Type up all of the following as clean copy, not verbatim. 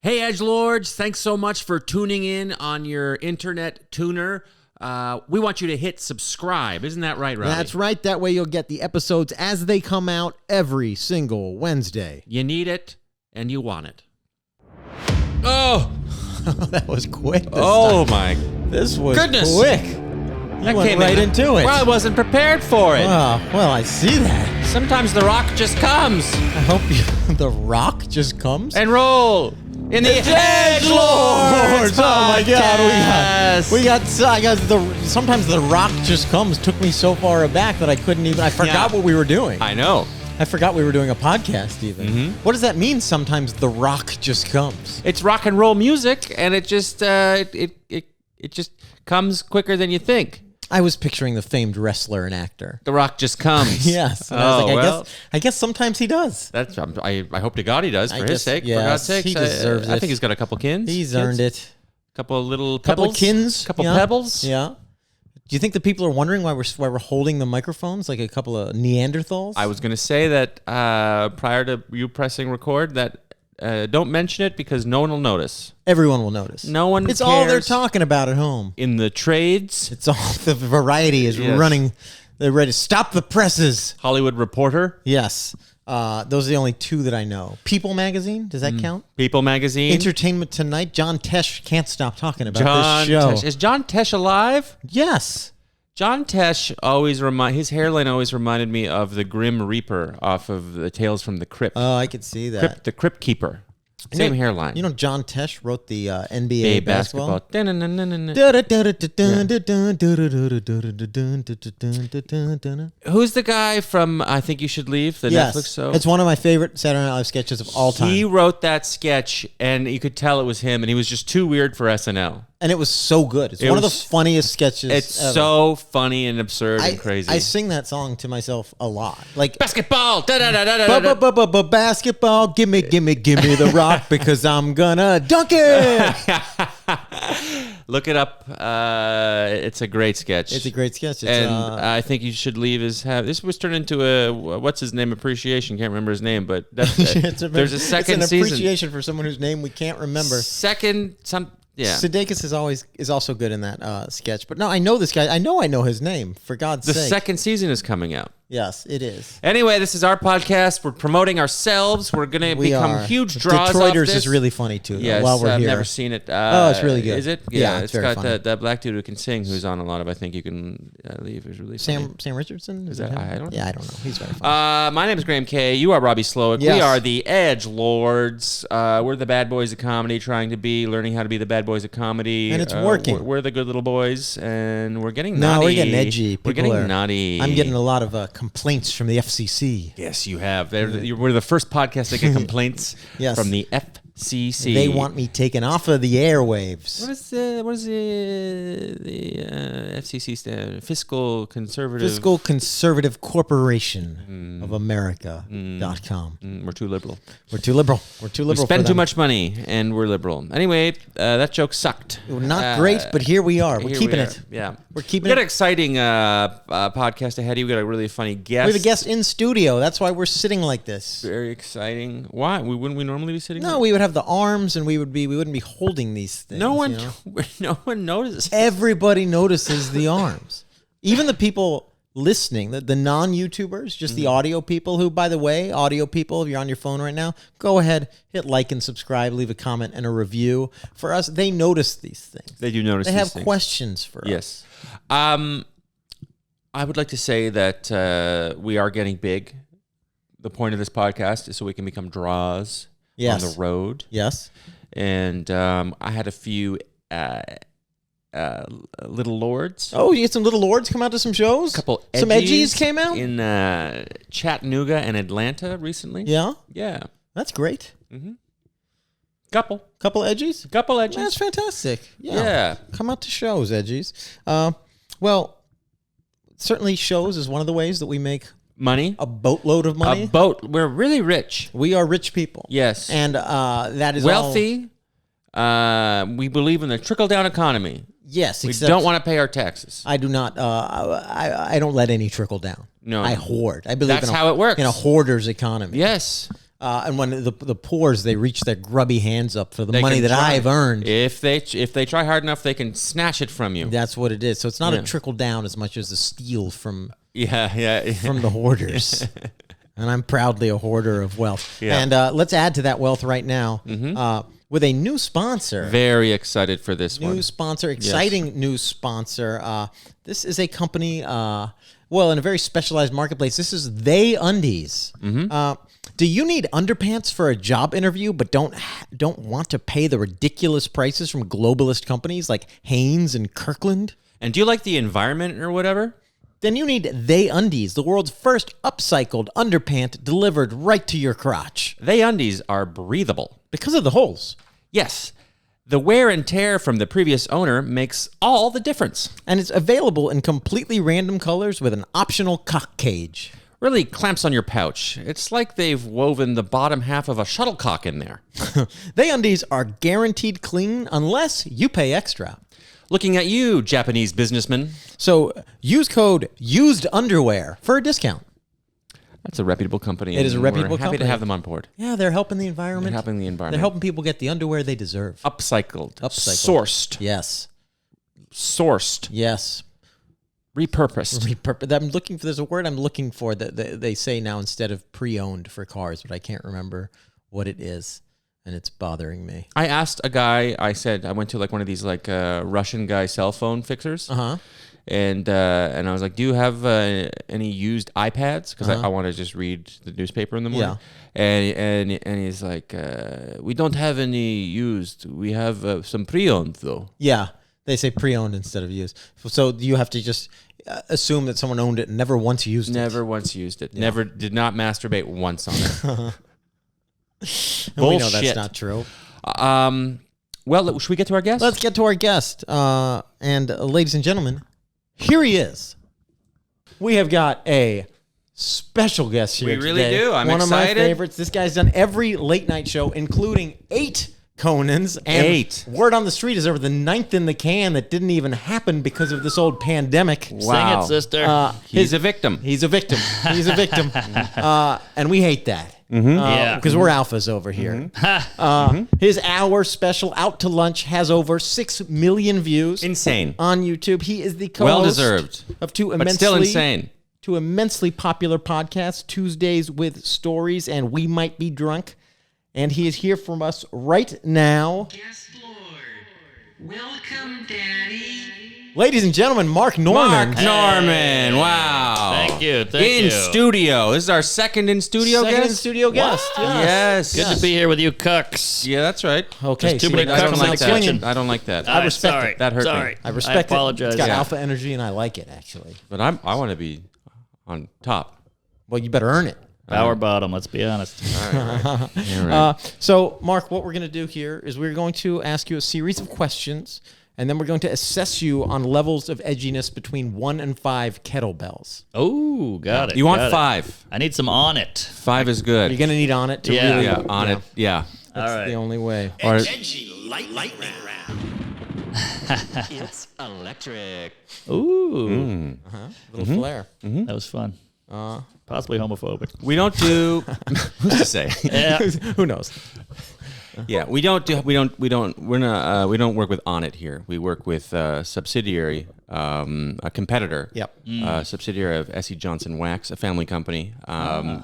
Hey, edgelords, thanks so much for tuning in on your internet tuner. We want you to hit subscribe. Isn't that right, Robby? That's right. That way you'll get the episodes as they come out every single Wednesday. You need it, and you want it. Oh! That was quick. This was goodness. Quick. You went right into it. Well, I wasn't prepared for it. Well, I see that. Sometimes the rock just comes. I hope the rock just comes. And roll. In the Edgelords! Oh my God, sometimes the rock just comes. Took me so far aback that I forgot what we were doing. I know. I forgot we were doing a podcast even. Mm-hmm. What does that mean? Sometimes the rock just comes. It's rock and roll music, and it just it just comes quicker than you think. I was picturing the famed wrestler and actor. The Rock just comes. Yes. And I was like, I guess sometimes he does. I hope to God he does, for his sake. Yes, for God's sake. He deserves it. I think he's got a couple kins. He's earned it. Couple of little pebbles. Couple of kins. Couple pebbles. Yeah. Do you think the people are wondering why we're holding the microphones like a couple of Neanderthals? I was going to say that prior to you pressing record that don't mention it because no one will notice. Everyone will notice. No one It's cares. all they're talking about at home. In the trades. It's all the variety is running. They're ready to stop the presses. Hollywood Reporter. Yes. Those are the only two that I know. People Magazine, does that count? People Magazine. Entertainment Tonight. John Tesh can't stop talking about this show. Is John Tesh alive? Yes. John Tesh his hairline always reminded me of the Grim Reaper off of the Tales from the Crypt. Oh, I could see that. The Crypt Keeper. Same hairline. You know, John Tesh wrote the NBA basketball. Who's the guy from I Think You Should Leave, the Netflix show? It's one of my favorite Saturday Night Live sketches of all time. He wrote that sketch, and you could tell it was him, and he was just too weird for SNL. And it was so good. It's one of the funniest sketches It's ever. So funny and absurd and crazy. I sing that song to myself a lot. Like basketball! Basketball, gimme the rock because I'm gonna dunk it. Look it up. It's a great sketch. It's a great sketch. I think You Should Leave this was turned into a what's his name appreciation. Can't remember his name, but there's a second season. It's an season. appreciation for someone whose name we can't remember. Yeah. Sudeikis is also good in that sketch. But no, I know this guy. I know his name, for God's sake. The second season is coming out. Yes, it is. Anyway, this is our podcast. We're promoting ourselves. We're going to become huge draws Detroiters off this. is really funny, too, yes, while we're I've here. Never seen it. It's really good. Is it? Yeah, it's very got funny. that black dude who can sing who's on a lot of I Think You Can Leave. Is really funny. Sam Richardson? Is that him? I don't know. Yeah, I don't know. He's very funny. My name is Graham K. You are Robby Slowick. Yes. We are the Edgelords. We're the bad boys of comedy, learning how to be the bad boys of comedy. And it's working. We're the good little boys, and we're getting naughty. No, we're getting edgy. We're getting naughty. I'm getting a lot of complaints from the FCC. Yes, you have. We're the first podcast to get complaints from the FCC. They want me taken off of the airwaves. What is the FCC stand? Fiscal Conservative Corporation of America.com. We're too liberal. We're too liberal. We spend too much money, and we're liberal. Anyway, that joke sucked. Not great, but here we are. We're keeping it. Yeah. We're keeping it. We got it. an exciting podcast ahead of you. We got a really funny guest. We have a guest in studio. That's why we're sitting like this. Very exciting. Why? Wouldn't we normally be sitting? No, we would have the arms, and we wouldn't be holding these things. No one notices. Everybody notices the arms. Even the people listening, the non-YouTubers, just the audio people who, by the way, audio people, if you're on your phone right now, go ahead, hit like and subscribe, leave a comment and a review. For us, they notice these things. They do notice these things. They have things. questions for us. Yes. I would like to say that we are getting big. The point of this podcast is so we can become draws on the road. Yes. And I had a few little lords. Oh, you get some little lords come out to some shows? Some edgies came out? In Chattanooga and Atlanta recently. Yeah? Yeah. That's great. Mm-hmm. Couple edgies. That's fantastic. Yeah. Come out to shows, edgies. Well, certainly shows is one of the ways that we make money. A boatload of money. We're really rich. We are rich people. Yes. And that is wealthy. We believe in the trickle-down economy. Yes. We don't want to pay our taxes. I do not. I don't let any trickle down. No. I hoard. I believe that's how it works. In a hoarder's economy. Yes. And when the poors, they reach their grubby hands up for the They money can that try. I've earned. If they try hard enough, they can snatch it from you. That's what it is. So it's not a trickle down as much as a steal from Yeah. from the hoarders. And I'm proudly a hoarder of wealth. Yeah. And let's add to that wealth right now with a new sponsor. Very excited for this one. New sponsor, exciting new sponsor. This is a company, in a very specialized marketplace. This is They Undies. Do you need underpants for a job interview, but don't want to pay the ridiculous prices from globalist companies like Hanes and Kirkland? And do you like the environment or whatever? Then you need They Undies, the world's first upcycled underpant delivered right to your crotch. They undies are breathable. Because of the holes. Yes. The wear and tear from the previous owner makes all the difference. And it's available in completely random colors with an optional cock cage. Really clamps on your pouch. It's like they've woven the bottom half of a shuttlecock in there. They Undies are guaranteed clean unless you pay extra. Looking at you, Japanese businessman. So use code USEDUNDERWEAR for a discount. That's a reputable company. It is a and reputable we're happy to company. have them on board. Yeah, they're helping the environment. They're helping the environment. They're helping people get the underwear they deserve. Upcycled. Upcycled. Sourced. Yes. Sourced. Yes. Repurposed. I'm looking for. There's a word I'm looking for that they say now instead of pre-owned for cars, but I can't remember what it is, and it's bothering me. I asked a guy, I said, I went to like one of these like Russian guy cell phone fixers. And I was like, do you have any used iPads? Because I want to just read the newspaper in the morning. And he's like, we don't have any used. We have some pre-owned though. Yeah, they say pre-owned instead of used. So you have to just assume that someone owned it and never once used it. Never once used it. Yeah. Never did not masturbate once on it. We know that's not true. Well, should we get to our guest? Let's get to our guest. Ladies and gentlemen, here he is. We have got a special guest here. We really today. do. I'm one excited. of my favorites. This guy's done every late night show, including 8 Conans. And 8. Word on the street is over the 9th in the can that didn't even happen because of this old pandemic. Wow. Sing it, sister. He's a victim. He's a victim. He's a victim. And we hate that. Because we're alphas over here. His hour special, Out to Lunch, has over 6 million views. Insane. On YouTube. He is the co-host Well-deserved. of two But still insane. Two immensely popular podcasts, Tuesdays with Stories and We Might Be Drunk. And he is here from us right now. Yes, Lord. Welcome, Daddy. Ladies and gentlemen, Mark Norman. Mark Norman. Wow. Thank you. In studio. This is our second in studio Second guest. in studio guest. Yes. Good to be here with you, cucks. Yeah, that's right. Okay. There's too see, many that's I don't cucks what I'm like in swinging. kitchen. that. I don't like that. All right, respect sorry. it. That hurt me. Sorry. I respect I apologize. it. It's got Yeah. alpha energy, and I like it, actually. But I want to be on top. Well, you better earn it. Power bottom, let's be honest. Yeah, right. So, Mark, what we're going to do here is we're going to ask you a series of questions, and then we're going to assess you on levels of edginess between 1 and 5 kettlebells. Oh, got it. You want got it. 5. I need some on it. 5 is good. You're going to need on it to Yeah. really... Yeah, on it. Yeah. That's All right. the only way. Or, Edgy lightning round. It's electric. Ooh, Little flair. that was fun. Possibly homophobic. we don't do. Who's to say? Yeah. Who knows? Yeah, we don't work with Onnit here. We work with subsidiary, a competitor. Yep. Subsidiary of S.E. Johnson Wax, a family company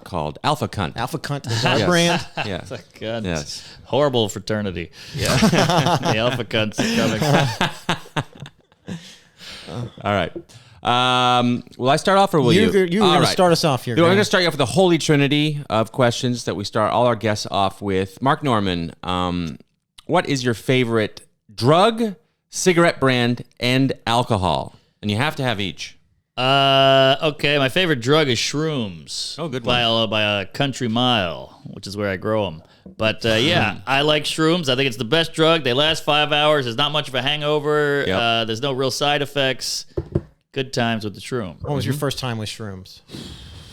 called Alpha Cunt. Alpha Cunt is our Yes. brand. Yeah. God, Yes. horrible fraternity. Yeah. The alpha cunts are coming. All right. Will I start off or will you? You're All going to right. start us off here. We're Graham. going to start you off with the Holy Trinity of questions that we start all our guests off with. Mark Norman, what is your favorite drug, cigarette brand, and alcohol? And you have to have each. Okay, my favorite drug is shrooms. Oh, good by a country mile, which is where I grow them. But yeah, I like shrooms. I think it's the best drug. They last 5 hours. There's not much of a hangover. Yep. There's no real side effects. Good times with the shroom. What was your first time with shrooms?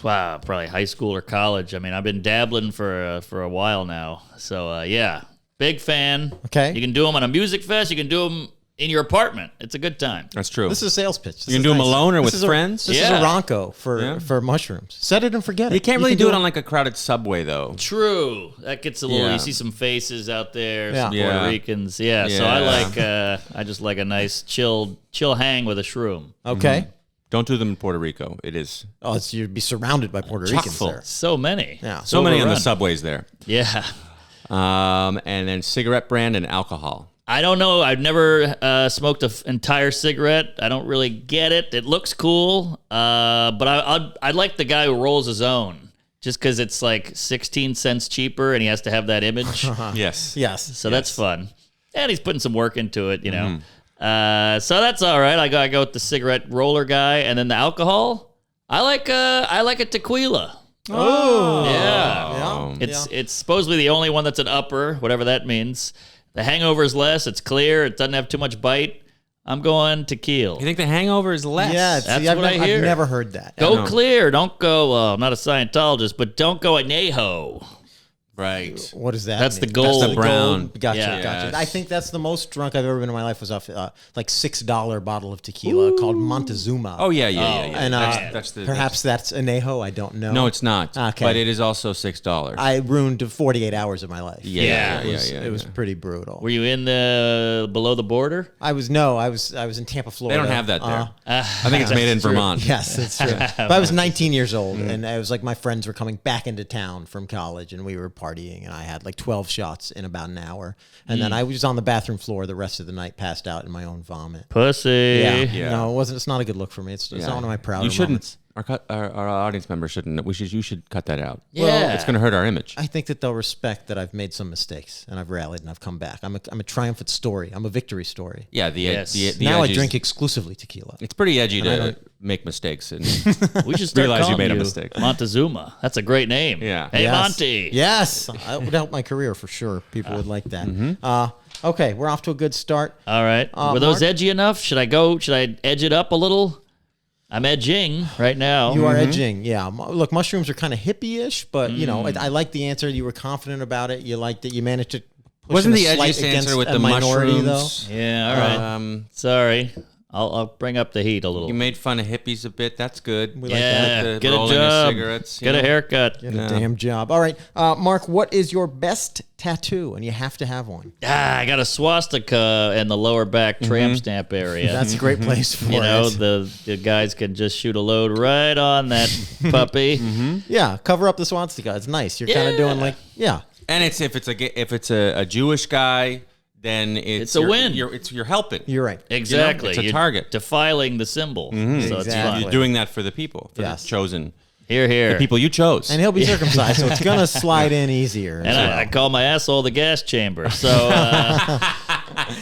Wow, probably high school or college. I mean, I've been dabbling for a while now. So yeah, big fan. Okay. You can do them on a music fest. You can do them in your apartment. It's a good time. That's true. This is a sales pitch. You can do them alone or with friends? This is a Ronco for mushrooms. Set it and forget it. You can't really do it on like a crowded subway, though. True. That gets a little. Yeah. You see some faces out there. Yeah. Some Yeah. Puerto Ricans. So I just like a nice chill hang with a shroom. Okay. Don't do them in Puerto Rico. It is Oh, you'd be surrounded by Puerto Ricans full. there. So many. Yeah. so many on the Overrun. subways there. Yeah. And then cigarette brand and alcohol. I don't know. I've never smoked an entire cigarette. I don't really get it. It looks cool, but I like the guy who rolls his own, just because it's like 16 cents cheaper, and he has to have that image. Yes. Yes. So that's fun, and he's putting some work into it, you know. So that's all right. I go with the cigarette roller guy, and then the alcohol. I like a tequila. Oh. Yeah. Yeah. It's supposedly the only one that's an upper, whatever that means. The hangover is less. It's clear. It doesn't have too much bite. I'm going tequila. You think the hangover is less? Yeah, That's I've what I hear. I've never heard that. Go clear. Don't go. I'm not a Scientologist, but don't go anejo. Right. What does that That's mean? the gold. That's the brown. Gotcha, Yeah. gotcha. Yes. I think that's the most drunk I've ever been in my life was off like $6 bottle of tequila called Montezuma. Oh, yeah. And that's the, perhaps that's anejo. I don't know. No, it's not. Okay. But it is also $6. I ruined 48 hours of my life. Yeah. It was pretty brutal. Were you in the below the border? I was in Tampa, They Florida. don't have that there. I think it's made in Vermont. Yes, that's true. But I was 19 years old, and I was like, my friends were coming back into town from college, and we were partying, and I had like 12 shots in about an hour, and then I was on the bathroom floor the rest of the night, passed out in my own vomit. Pussy. Yeah. No, it wasn't. It's not a good look for me. It's not one of my prouder You shouldn't. moments. Our audience members shouldn't. You should cut that out. Yeah. It's going to hurt our image. I think that they'll respect that I've made some mistakes and I've rallied and I've come back. I'm a triumphant story. I'm a victory story. Yeah. Yes. The Now I edges- drink exclusively tequila. It's pretty edgy to make mistakes and We should start Realize you calling made a mistake. Montezuma. That's a great name. Yeah. Hey, Yes. Monty. Yes, that would help my career for sure. People would like that. Okay, we're off to a good start. All right. Were those Mark? edgy enough? Should I edge it up a little? I'm edging right now. You are edging, yeah. Look, mushrooms are kind of hippie-ish, but you know, I like the answer. You were confident about it. You liked that you managed to. Push wasn't in the a slight edgiest against answer with a the minority, mushrooms? Yeah, all right. Sorry. I'll bring up the heat a little. You made fun of hippies a bit. That's good. We like Yeah, The get a rolling of job. cigarettes, you Get a know? haircut. Get a damn job. All right, Mark. What is your best tattoo? And you have to have one. I got a swastika in the lower back tramp stamp area. That's a great place for you know, it. the guys can just shoot a load right on that puppy. Yeah, cover up the swastika. It's nice. You're kind of doing like And if it's a Jewish guy, then It's a win. You're helping. You're right. Exactly. it's a You're target. defiling the symbol. So it's Exactly. fun. You're doing that for the people, for Yes. the chosen, Here, here. the people you chose. And he'll be circumcised, so it's gonna slide in easier. And I call my asshole the gas chamber. So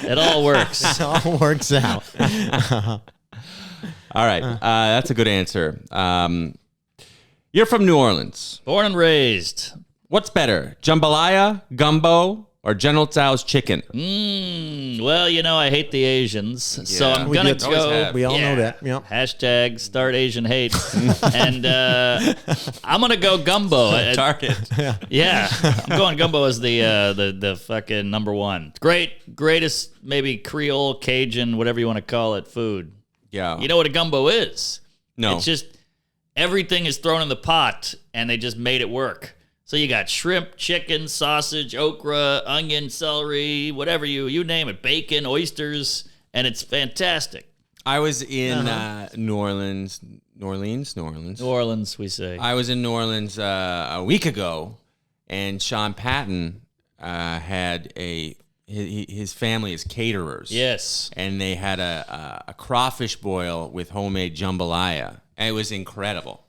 it all works. It all works out. All right, that's a good answer. You're from New Orleans. Born and raised. What's better, jambalaya, gumbo, or General Tso's chicken? Well, you know, I hate the Asians. So I'm We going did. to Always go. have. We all know that. Yep. Hashtag start Asian hate. And I'm going to go gumbo. Target. Yeah, I'm going gumbo as the fucking number one. Greatest maybe Creole, Cajun, whatever you want to call it, food. Yeah. You know what a gumbo is? No. It's just everything is thrown in the pot and they just made it work. So you got shrimp, chicken, sausage, okra, onion, celery, whatever you name it, bacon, oysters, and it's fantastic. I was in New Orleans. New Orleans, we say. I was in New Orleans a week ago, and Sean Patton had his family is caterers. Yes. And they had a crawfish boil with homemade jambalaya, and it was incredible.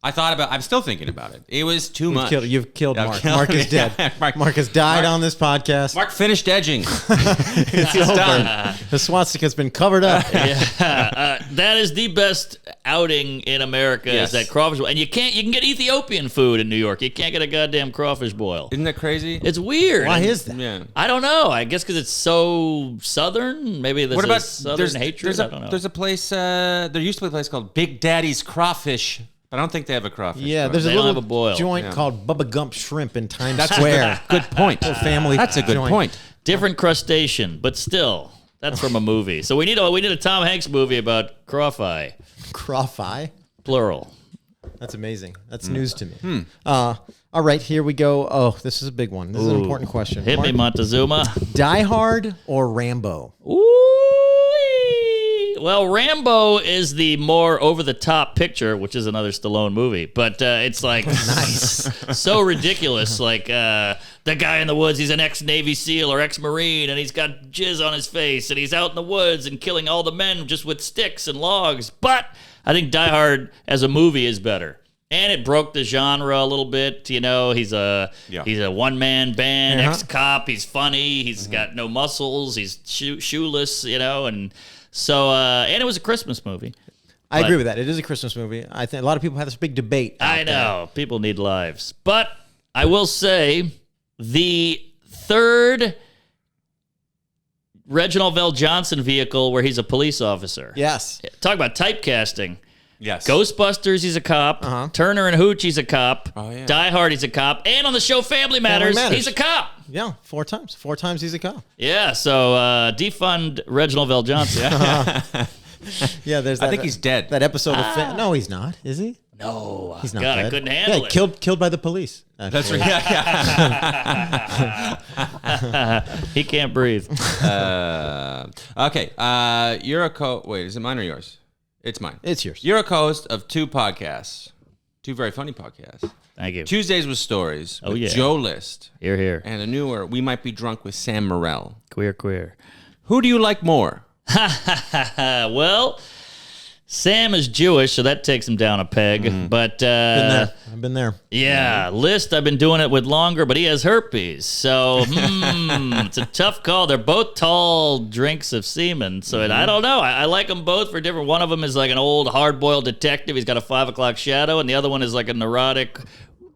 I'm still thinking about it. It was too much. You've killed I've Mark. killed Mark is him. dead. Yeah, Mark has died on this podcast. Mark finished edging. It's over. The swastika's been covered up. That is the best outing in America Yes. is that crawfish boil. And you can get Ethiopian food in New York. You can't get a goddamn crawfish boil. Isn't that crazy? It's weird. Why is that? Yeah. I don't know. I guess because it's so southern. Maybe there's What about a southern hatred. I don't know. There's a place. There used to be a place called Big Daddy's Crawfish, but I don't think they have a crawfish. Yeah, boil. there's a They don't little have a boil. joint Yeah. called Bubba Gump Shrimp in Times That's Square. Good point. Family. That's a good joint. point. Different crustacean, but still, That's from a movie. So we need a Tom Hanks movie about crawfie. Crawfie? Plural. That's amazing. That's news to me. All right, here we go. Oh, this is a big one. This is an important question. Hit me, Montezuma. Die Hard or Rambo? Ooh. Well, Rambo is the more over-the-top picture, which is another Stallone movie. But it's like Nice. so ridiculous. Like the guy in the woods, he's an ex-Navy SEAL or ex-Marine, and he's got jizz on his face, and he's out in the woods and killing all the men just with sticks and logs. But I think Die Hard as a movie is better. And it broke the genre a little bit. You know, he's a one-man band, ex-cop. He's funny. He's got no muscles. He's shoeless, you know. And so, and it was a Christmas movie. I agree with that. It is a Christmas movie. I think a lot of people have this big debate. I know. People need lives. But I will say the third Reginald Vell Johnson vehicle where he's a police officer. Yes. Talk about typecasting. Yes. Ghostbusters, he's a cop. Turner and Hooch, he's a cop. Oh, yeah. Die Hard, he's a cop. And on the show Family Matters, he's a cop. Yeah, 4 times. 4 times he's a cop. Yeah, so defund Reginald Vell Johnson. Yeah, there's that. I think he's dead. That episode of no, he's not. Is he? No. He's not God, dead. I couldn't handle it. Killed by the police. That's actually. right. Yeah. He can't breathe. Okay. You're a wait, is it mine or yours? It's mine. It's yours. You're a co-host of 2 podcasts. 2 very funny podcasts. Thank you. Tuesdays with Stories with yeah. Joe List. Here. And a newer We Might Be Drunk with Sam Morrell. Queer. Who do you like more? Well, Sam is Jewish, so that takes him down a peg. But I've been there. yeah, List, I've been doing it with longer, but he has herpes. So it's a tough call. They're both tall drinks of semen. So I don't know. I like them both for different. One of them is like an old hard-boiled detective. He's got a 5 o'clock shadow. And the other one is like a neurotic...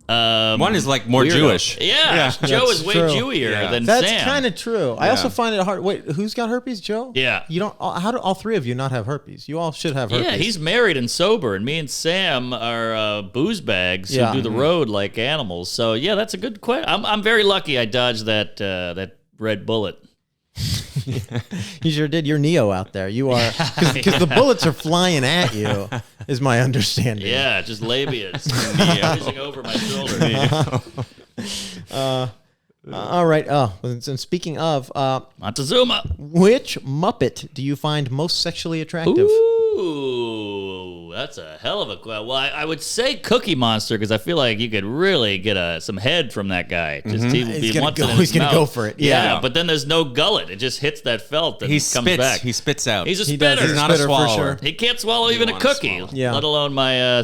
One is like more weirdo. Jewish. Yeah, Joe That's is way true. Jewier than That's Sam. kind of true. I also find it hard. Wait, who's got herpes, Joe? Yeah. You don't. How do all 3 of you not have herpes? You all should have herpes. Yeah, he's married and sober, and me and Sam are booze bags Yeah. who do the road like animals. So yeah, that's a good question. I'm very lucky I dodged that red bullet. You sure did. You're Neo out there. You are because the bullets are flying at you. Is my understanding. Yeah, just labias whizzing over my shoulder. All right. Oh, and speaking of, Montezuma. which Muppet do you find most sexually attractive? Ooh, that's a hell of a question. Well, I would say Cookie Monster because I feel like you could really get some head from that guy. Just he He's gonna go for it. Yeah, but then there's no gullet. It just hits that felt and He comes spits. back. He spits out. He's a He does. spitter. He's not a spitter for swallower. sure. He can't swallow even a wanna cookie, swallow. Yeah. let alone my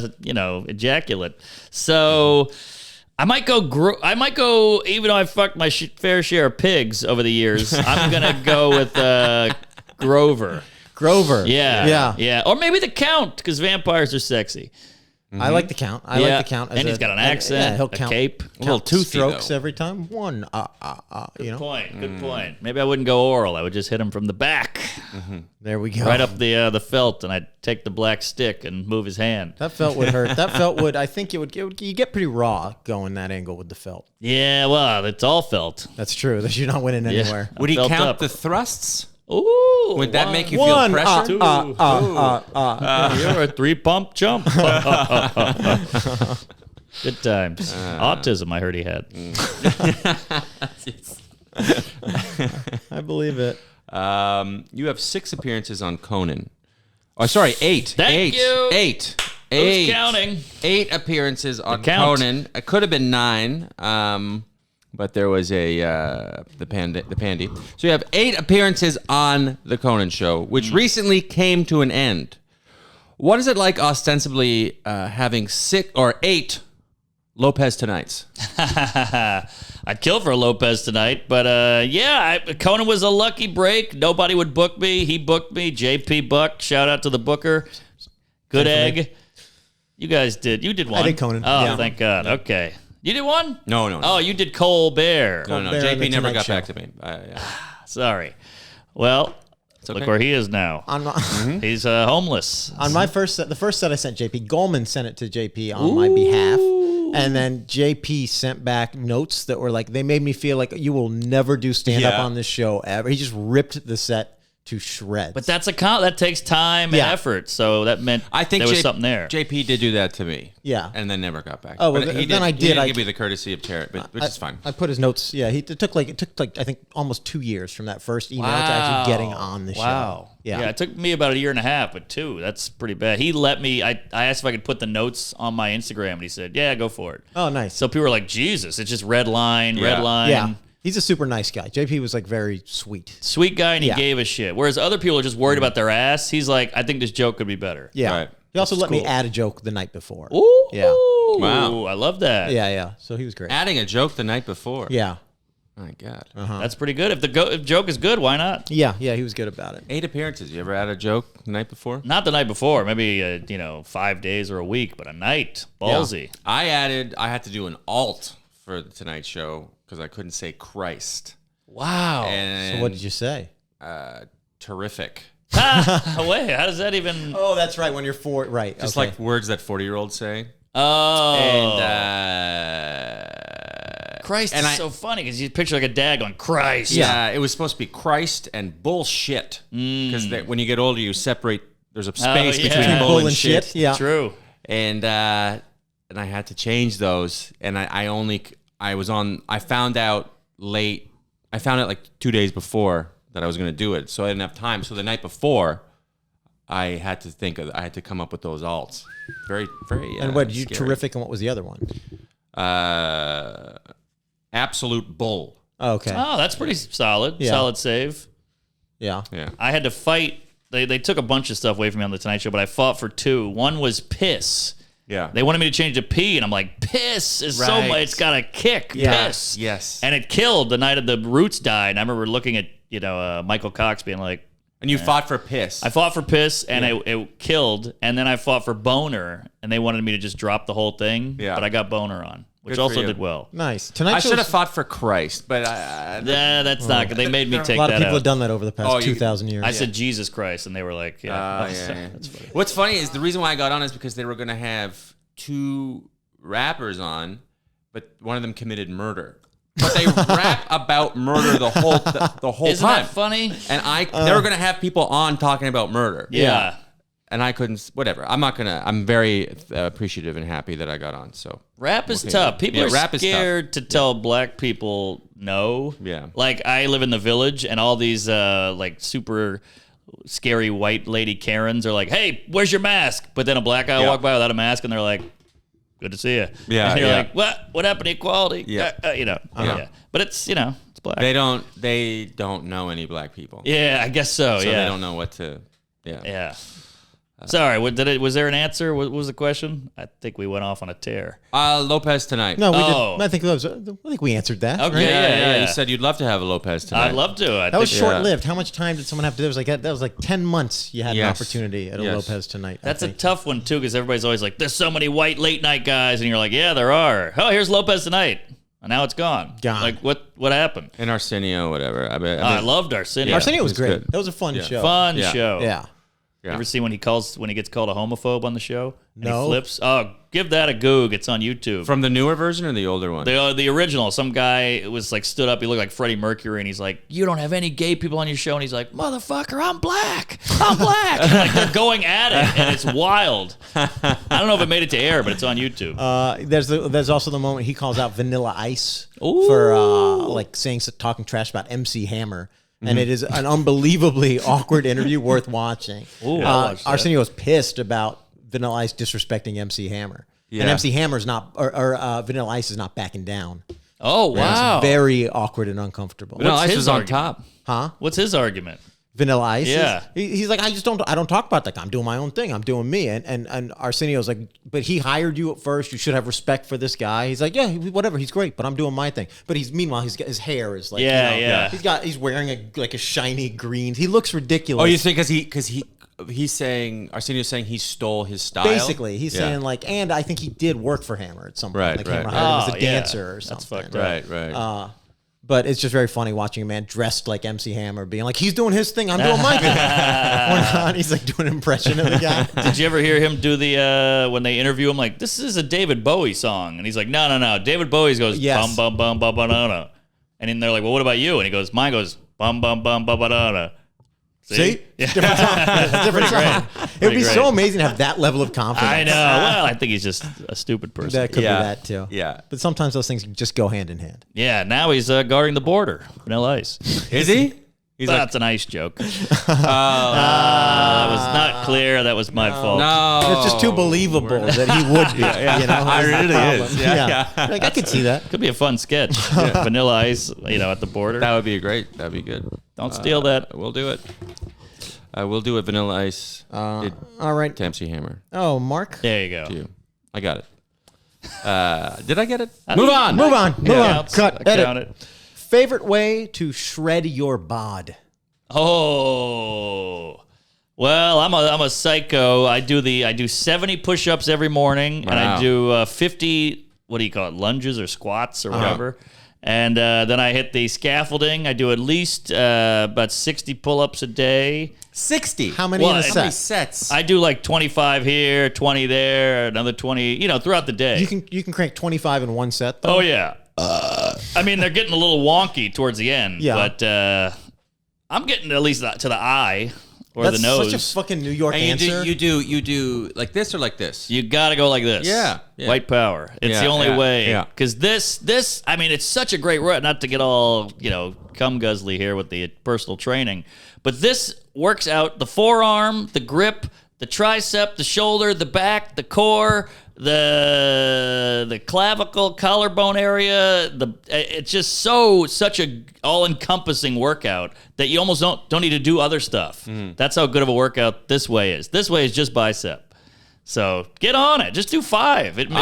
ejaculate. So I might go. Even though I fucked my fair share of pigs over the years, I'm gonna go with Grover. Grover. Yeah. Or maybe the Count because vampires are sexy. I like the Count. I like the Count. And he's got an accent, Yeah, he'll a count. cape. A little toothy, strokes though. every time. One. You know. Good point. Maybe I wouldn't go oral. I would just hit him from the back, There we go. right up the felt, and I'd take the black stick and move his hand. That felt would hurt. That felt would. I think it would. You get pretty raw going that angle with the felt. Yeah, well, it's all felt. That's true. That you're not winning anywhere. Would he Felt count up. the thrusts? Ooh, Would that make you One, feel pressure? You're a 3-pump jump. Good times. Autism, I heard he had. I believe it. You have 6 appearances on Conan. Oh, sorry, 8. Thank you. 8. Who's counting? 8 appearances on count. Conan. It could have been 9, but there was the pandy. So you have 8 appearances on the Conan show, which recently came to an end. What is it like ostensibly having 6 or 8 Lopez Tonights? I'd kill for a Lopez tonight, but Conan was a lucky break. Nobody would book me. He booked me. JP Buck. Shout out to the booker. Good egg. You guys did. You did one. I did Conan. Oh, Yeah. thank God. Okay. You did one? No. Oh, you did Colbert. No. Bear on the JP never Tonight got Show. back to me. Sorry. Well, okay. look where he is now. On my, He's homeless. on my first set, the first set I sent JP, Goldman sent it to JP on my behalf. And then JP sent back notes that were like, they made me feel like you will never do stand up Yeah. on this show ever. He just ripped the set to shreds. But that's that takes time and effort. So that meant I think there was something there. JP did do that to me. Yeah. And then never got back. Oh, well, but then did, I he did. didn't give me the courtesy of chair, which is fine. I put his notes. Yeah, it took like I think almost 2 years from that first email to actually getting on the show. Wow. Yeah. It took me about a year and a half, but 2, that's pretty bad. He let me. I asked if I could put the notes on my Instagram, and he said, "Yeah, go for it." Oh, nice. So people were like, "Jesus, it's just red line." Yeah. He's a super nice guy. JP was like very sweet. Sweet guy, and he gave a shit. Whereas other people are just worried about their ass. He's like, I think this joke could be better. Yeah. Right. He also let me add a joke the night before. Ooh. Yeah. Wow. I love that. Yeah. So he was great. Adding a joke the night before. Yeah. My God. That's pretty good. If the joke is good, why not? Yeah. He was good about it. 8 appearances. You ever add a joke the night before? Not the night before. Maybe 5 days or a week, but a night. Ballsy. I had to do an alt for the Tonight Show because I couldn't say Christ. Wow. And, So what did you say? Terrific. Wait, how does that even? Oh, that's right. When you're 4, right? Just like words that 40-year-olds say. Oh. And Christ is so funny because you picture like a dad going, Christ. yeah, it was supposed to be Christ and bullshit. Because when you get older, you separate. There's a space between bull and shit. Yeah. True. And I had to change those. And I found out late. I found out like 2 days before that I was going to do it, so I didn't have time. So the night before, I had to come up with those alts. Very, very. And what you scary. terrific? And what was the other one? Absolute bull. Oh, okay. Oh, that's pretty solid. Yeah. Solid save. Yeah. Yeah. I had to fight. They took a bunch of stuff away from me on the Tonight Show, but I fought for 2. One was piss. Yeah. They wanted me to change to pee, and I'm like, piss is so Right. much. It's got a kick. Yeah. Piss. Yes. And it killed the night of the Roots died. And I remember looking at Michael Cox being like, And you fought for piss. I fought for piss, and it killed. And then I fought for boner, and they wanted me to just drop the whole thing. Yeah. But I got boner on, which Good for also you. did well. Nice. Tonight I should have show's- fought for Christ, but That's not good. They made me take A lot that of people out. have done that over the past 2,000 years. I said Jesus Christ, and they were like, yeah. That's funny. What's funny is the reason why I got on is because they were going to have 2 rappers on, but one of them committed murder. But they rap about murder the whole Isn't time. that funny? And they were going to have people on talking about murder. Yeah. And I couldn't, whatever. I'm very appreciative and happy that I got on. So Rap is tough. People are rap is tough. scared to tell black people no. Yeah. Like, I live in the Village, and all these like super scary white lady Karens are like, "Hey, where's your mask?" But then a black guy will walk by without a mask, and they're like, "Good to see you." Yeah, and you're yeah. like, "What happened to equality?" Yeah. Yeah. But it's it's black. they don't know any black people. Yeah, I guess so. So yeah. they don't know what to. Yeah. Yeah. Sorry, was there an answer? What was the question? I think we went off on a tear. Lopez tonight. No, we Oh. did. I think we answered that. Okay, right? yeah. You said you'd love to have a Lopez tonight. I'd love to. That was short-lived. How much time did someone have to do? That was like 10 months you had an Yes. opportunity at a Yes. Lopez tonight. I That's a think. tough one, too, because everybody's always like, there's so many white late night guys. And you're like, yeah, there are. Oh, here's Lopez tonight. And now it's gone. Gone. Like, what happened? And Arsenio, whatever. I loved Arsenio. Arsenio was It was great. good. That was a fun show. Fun Yeah. show. Yeah. You ever see when he gets called a homophobe on the show? And No. he flips? Oh, give that a goog. It's on YouTube. From the newer version or the older one? The original, some guy was like stood up. He looked like Freddie Mercury, and he's like, "You don't have any gay people on your show." And he's like, "Motherfucker, I'm black. I'm black." And like they're going at it, and it's wild. I don't know if it made it to air, but it's on YouTube. There's also the moment he calls out Vanilla Ice Ooh. for like talking trash about MC Hammer. And it is an unbelievably awkward interview worth watching. Ooh, I'll watch that. Arsenio was pissed about Vanilla Ice disrespecting MC Hammer. Yeah. And MC Hammer's not, or Vanilla Ice is not backing down. Oh wow! It's very awkward and uncomfortable. No, What's Ice his was on argument? top. Huh? What's his argument? Vanilla Ice. Yeah. He's like, I don't talk about that. I'm doing my own thing. I'm doing me. And Arsenio's like, but he hired you at first. You should have respect for this guy. He's like, yeah, whatever. He's great, but I'm doing my thing. But meanwhile, his hair is like, Yeah. He's wearing a shiny green. He looks ridiculous. Oh, you think because he's saying Arsenio's saying he stole his style? Basically, he's saying like, and I think he did work for Hammer at some point. Right, like right. Hammer hired him as Oh, a yeah. dancer or something. That's fucked up. Right. But it's just very funny watching a man dressed like MC Hammer being like, he's doing his thing, I'm doing my thing. He's like doing an impression of the guy. Did you ever hear him do the when they interview him like, this is a David Bowie song, and he's like, no. David Bowie goes Yes. bum bum bum bum banana, and then they're like, well, what about you? And he goes, mine goes bum bum bum bum banana. See? Yeah. Different song. Different song. It would be so amazing to have that level of confidence. I know. Well, I think he's just a stupid person. That could be that too. Yeah. But sometimes those things just go hand in hand. Yeah, now he's guarding the border. Vanilla Ice. Is he? He's That's a nice joke. That was not clear. That was my fault. no. It's just too believable that he would be. You know? I really is. Yeah. Like, I could see that. Could be a fun sketch. Vanilla Ice, at the border. That would be great. That'd be good. Don't steal that. We'll do it. We'll do it. Vanilla Ice. All right. Dempsey Hammer. Oh, Mark. There you go. To you. I got it. Did I get it? Move on. Move on. Cut. Edit. Count it. Favorite way to shred your bod? Oh. Well, I'm a psycho. I do 70 push-ups every morning, and I do 50. What do you call it? Lunges or squats or whatever. And then I hit the scaffolding. I do at least about 60 pull-ups a day. 60. How many in a set? How many sets? I do like 25 here, 20 there, another 20. Throughout the day. You can crank 25 in one set, though. Oh yeah. I mean, they're getting a little wonky towards the end. Yeah. But I'm getting at least to the eye or That's the nose. such a fucking New York and answer. you do like this or like this? You gotta go like this. Yeah. White power. It's the only way. Yeah. Because this, I mean, it's such a great workout. Not to get all, cum guzzly here with the personal training, but this works out the forearm, the grip, the tricep, the shoulder, the back, the core, the clavicle, collarbone area. It's just such a all-encompassing workout that you almost don't need to do other stuff. That's how good of a workout this way is. This way is just bicep. So get on it. Just do 5. It's a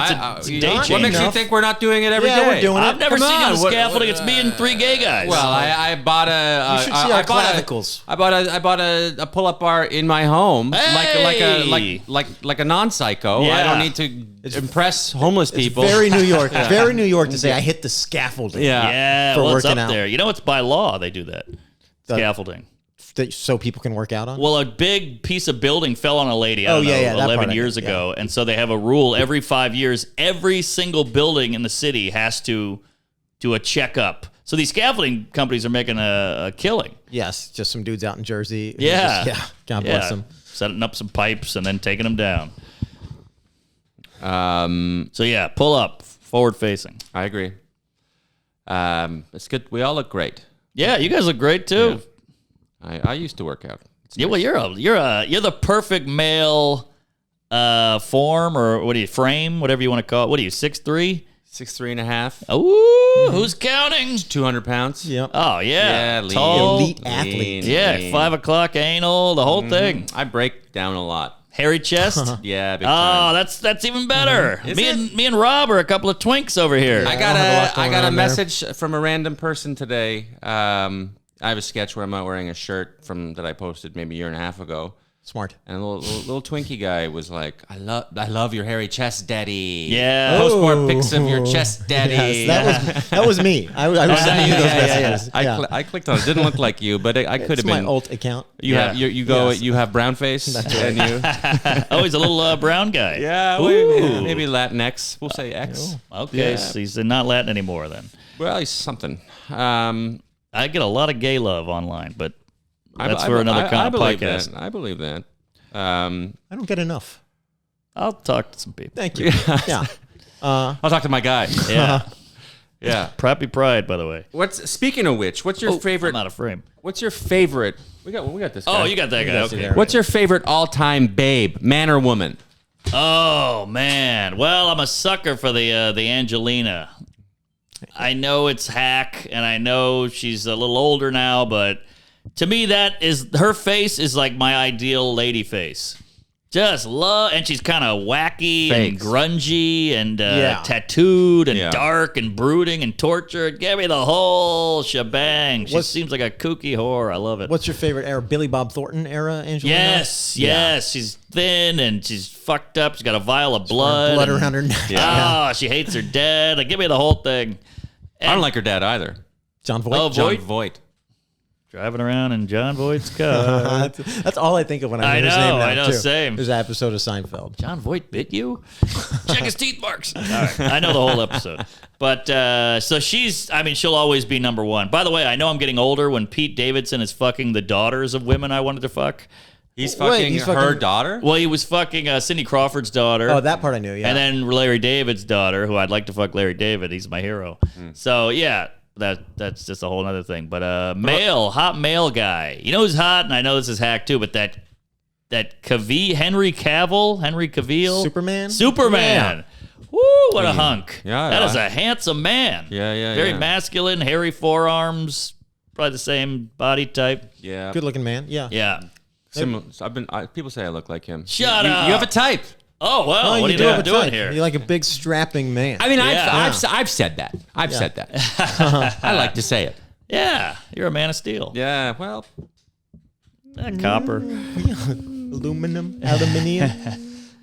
day change. What makes you think we're not doing it every day? We're doing it. I've never Come seen on, you on scaffolding. It's me and 3 gay guys. Well, I bought a. You should see our clavicles. I bought a pull-up bar in my home, Hey! like a non-psycho. Yeah. I don't need to impress homeless people. Very New York. Very New York to say I hit the scaffolding. yeah, For well, it's working up out. there. It's by law they do that. Scaffolding. So people can work out on. Well, a big piece of building fell on a lady, I don't know, that part 11 I years get, ago. And so they have a rule every 5 years, every single building in the city has to do a checkup. So these scaffolding companies are making a killing. Yes, just some dudes out in Jersey. Yeah. God bless them. Setting up some pipes and then taking them down. Um, So yeah, pull up, forward facing. I agree. It's good. We all look great. Yeah, you guys look great too. I used to work out. Yeah, well, you're the perfect male form, or what do you frame, whatever you want to call it. What are you, 6'3"? 6'3.5". Ooh, who's counting? 200 pounds. Yep. Oh yeah, lean. tall. Elite athlete. Yeah, lean. 5 o'clock anal, the whole thing. I break down a lot. Hairy chest. Yeah, big Oh, time. that's even better. Is Me and Rob are a couple of twinks over here. I don't have a lot going got a on there. message from a random person today. I have a sketch where I'm not wearing a shirt that I posted maybe a year and a half ago. Smart. And a little Twinkie guy was like, I love your hairy chest, daddy. Yeah. Post more pics of your chest, daddy. Yes, that was me. I was sending you those messages. Yeah. I clicked on it. Didn't look like you, but I could It's have my been. alt account. You Yeah. have you go Yes. you have brown face and you Oh, he's a little brown guy. yeah Ooh. maybe Latinx. We'll say X. Okay, Yeah. so he's not Latin anymore then. Well, he's something. I get a lot of gay love online, but I- that's I- for another I kind of believe podcast. that. I believe that. I don't get enough. I'll talk to some people. Thank you. Yeah. I'll talk to my guy. Yeah. Yeah. Preppy Pride, by the way. Speaking of which, what's your favorite? I'm out of frame. What's your favorite? We got this. Oh, guy. you got that guy. got Okay. there. What's your favorite all-time babe, man or woman? Oh man. Well, I'm a sucker for the Angelina. I know it's hack, and I know she's a little older now, but to me, her face is like my ideal lady face. Just love, and she's kind of wacky and Fakes. grungy and Yeah. tattooed and Yeah. dark and brooding and tortured. Give me the whole shebang. She What's- seems like a kooky whore. I love it. What's your favorite era? Billy Bob Thornton era, Angelina? Yes. She's thin and she's fucked up. She's got a vial of blood. Blood and- around her neck. Oh, she hates her dad. Give me the whole thing. I don't like her dad either. John Voight. Oh, John Voight? Voight. driving around in John Voight's car. That's all I think of when I hear his name now, I know, too. same. There's an episode of Seinfeld. John Voight bit you? Check his teeth marks. All right. I know the whole episode. But so she'll always be number one. By the way, I know I'm getting older when Pete Davidson is fucking the daughters of women I wanted to fuck. He's fucking her daughter? Well, he was fucking Cindy Crawford's daughter. Oh, that part I knew, yeah. And then Larry David's daughter, who I'd like to fuck Larry David. He's my hero. So, yeah, that's just a whole other thing. But hot male guy. You know who's hot? And I know this is hack too, but that Henry Cavill. Superman. Yeah. Woo, what a hunk. Yeah, that is a handsome man. Yeah. Very masculine, hairy forearms, probably the same body type. Yeah. Good looking man, yeah. Yeah. Similar. People say I look like him. Shut up. You have a type. Oh, well, Oh, what are you you do have a doing type. here? You're like a big strapping man. I mean, Yeah. I've said that. I've said that. I like to say it. Yeah, you're a man of steel. Yeah, well. Copper. Aluminium.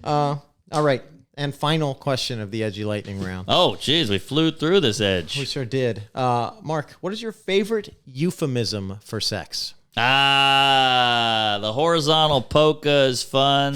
All right. And final question of the Edgy Lightning Round. Oh, geez, we flew through this We edge. sure did. Mark, what is your favorite euphemism for sex? The horizontal polka is fun.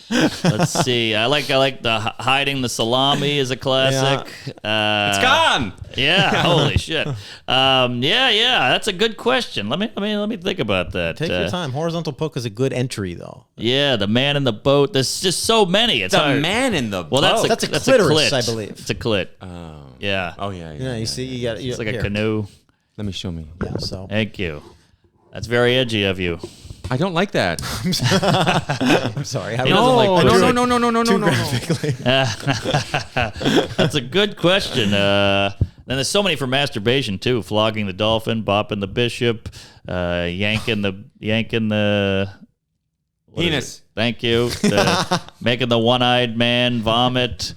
Let's see. I like the hiding the salami is a classic. It's gone. Yeah, holy shit. Yeah, that's a good question. Let me think about that. Take your time. Horizontal poke is a good entry, though. Yeah, the man in the boat. There's just so many. It's The hard. man in the Well, boat. That's a that's clitoris, clit. I believe. It's a clit. Oh. Yeah. Oh, yeah. You know, you see, you got It's like a canoe. Let me show me. Yeah, so Thank you. That's very edgy of you. I don't like that. I'm sorry. I He wasn't doesn't like like too no. graphically. That's a good question. Then there's so many for masturbation too: flogging the dolphin, bopping the bishop, yanking the what is Penis. it? Thank you. Making the one-eyed man vomit.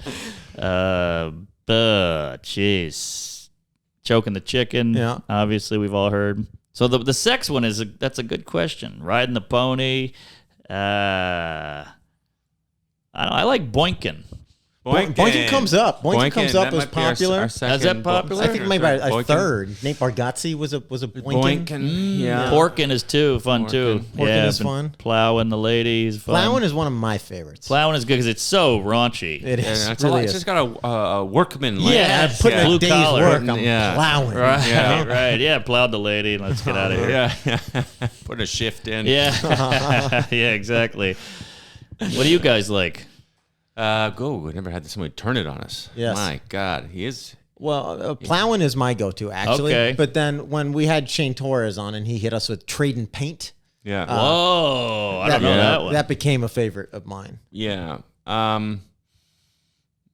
Jeez, choking the chicken. Yeah. Obviously we've all heard. So the sex one that's a good question. Riding the pony. I like boinking. Boinking comes up. Boinking comes up as popular. Is that popular? I think maybe a Boinking. third. Nate Bargatze was a boinking. Yeah. Porking is fun too. Porking is been fun. Plowing the ladies. Fun. Plowing is one of my favorites. Plowing is good because it's so raunchy. It is. Yeah, It really it's is. just got a workman. Yeah, putting Blue a day's collar. work on Yeah. plowing. Right, Yeah. right. Yeah, plowed the lady. Let's get out of here. Yeah. Put a shift in. Yeah, yeah, exactly. What do you guys like? We never had somebody turn it on us. Yes. My God, he is. Well, plowing is my go-to, actually. Okay. But then when we had Shane Torres on and he hit us with trading paint, Yeah. Whoa, I don't know that one. that became a favorite of mine. Yeah.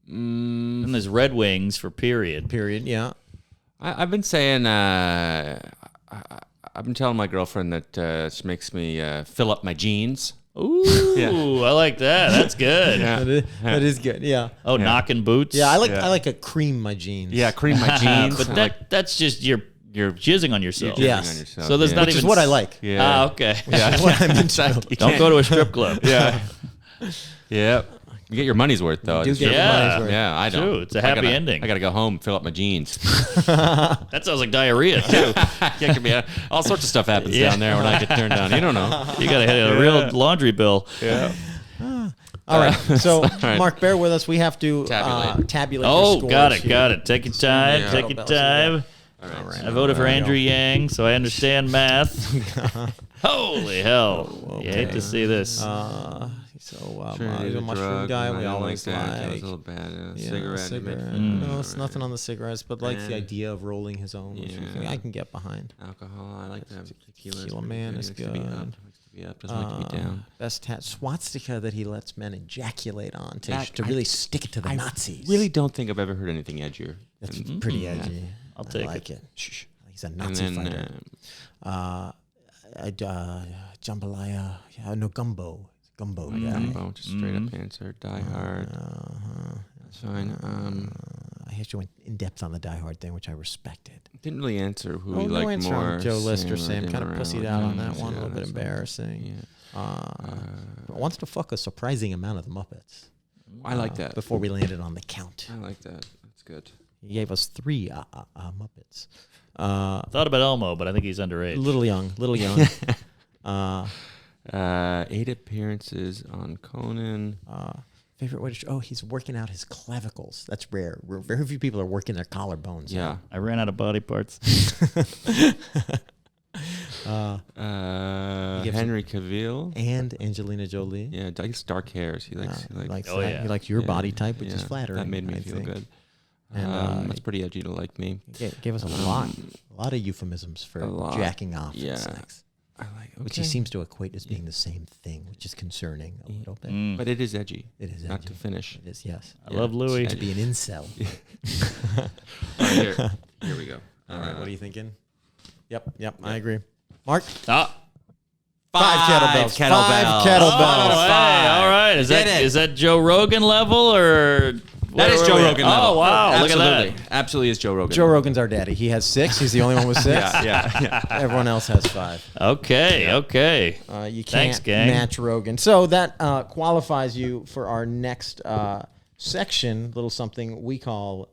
And there's Red Wings for period. Period, yeah. I've been saying. I've been telling my girlfriend that she makes me fill up my jeans. Ooh, I like that. That's good. That is good, yeah. Oh, knocking boots. Yeah, I like a cream my jeans. Yeah, cream my jeans. But that's just you're jizzing on yourself. You're Yes. jizzing on yourself. So there's not Which even is what I like. Yeah. Ah, okay. Yeah. What I'm into. Don't go to a strip club. Yeah. Yeah. You get your money's worth though. You do get Yeah. your money's worth. Yeah, I don't. True, it's a happy I ending. gotta go home, fill up my jeans. That sounds like diarrhea too. Yeah, could be all sorts of stuff happens Yeah. down there when I get turned down. You don't know. You gotta hit a real laundry bill. Yeah. All right, so right. Mark, bear with us. We have to Tabulate. tabulate your Oh, scores got it, here. got it. Take your time. Yeah. Take your Kettlebells, time. All right. I voted for Andrew Yang, so I understand math. Holy hell! You hate to see this. He's a mushroom guy. We always That was a like. little bad. Yeah, Cigarette. cigarette. No, it's nothing on the cigarettes, but like the idea of rolling his own, which I can get behind. Alcohol. I like that. Tequila Man is Likes to be up. good. Likes to be up. Doesn't like to be down. Best swastika that he lets men ejaculate on to really stick it to the Nazis. Really don't think I've ever heard anything edgier. That's pretty edgy. I'll take like it. Shh. He's a And Nazi then fighter. Jambalaya. Yeah, no, gumbo. Gumbo guy. oh, just straight up answer. Die Hard. That's fine. I actually went in depth on the Die Hard thing, which I respected. Didn't really answer who Oh, you no like answer more. on Joe List or Sam. Jim Kind of or pussied Alan. out on that Yeah, one. A little bit that's- embarrassing. Yeah. Wants to fuck a surprising amount of the Muppets. I like that. Before we landed on the count. I like that. That's good. He gave us 3 Muppets. Thought about Elmo, but I think he's underage. Little young. 8 appearances on Conan. Favorite way to show? Oh, he's working out his clavicles. That's rare. Very few people are working their collarbones. Yeah. I ran out of body parts. Henry Cavill. And Angelina Jolie. Yeah, I guess dark hairs. He likes He likes your body type, which is flattering. That made me I feel think. good. And that's pretty edgy to like me. Gave us a lot of euphemisms for jacking off and sex. I like Which he seems to equate as being the same thing, which is concerning a little bit. But it is edgy. It is not edgy. to finish. It is, yes. I love Louis. To be an incel. Here we go. All right, what are you thinking? Yep, I agree. Mark? Ah. 5 kettlebells. 5 Oh, kettlebells. hey, all right. Is that Joe Rogan level or? That is Joe Rogan level. Oh, wow. Absolutely. Look at that. Absolutely is Joe Rogan. Joe Rogan's our daddy. He has 6. He's the only one with 6. Yeah. Everyone else has 5. Okay. You can't Thanks, gang. match Rogan. So that qualifies you for our next section, little something we call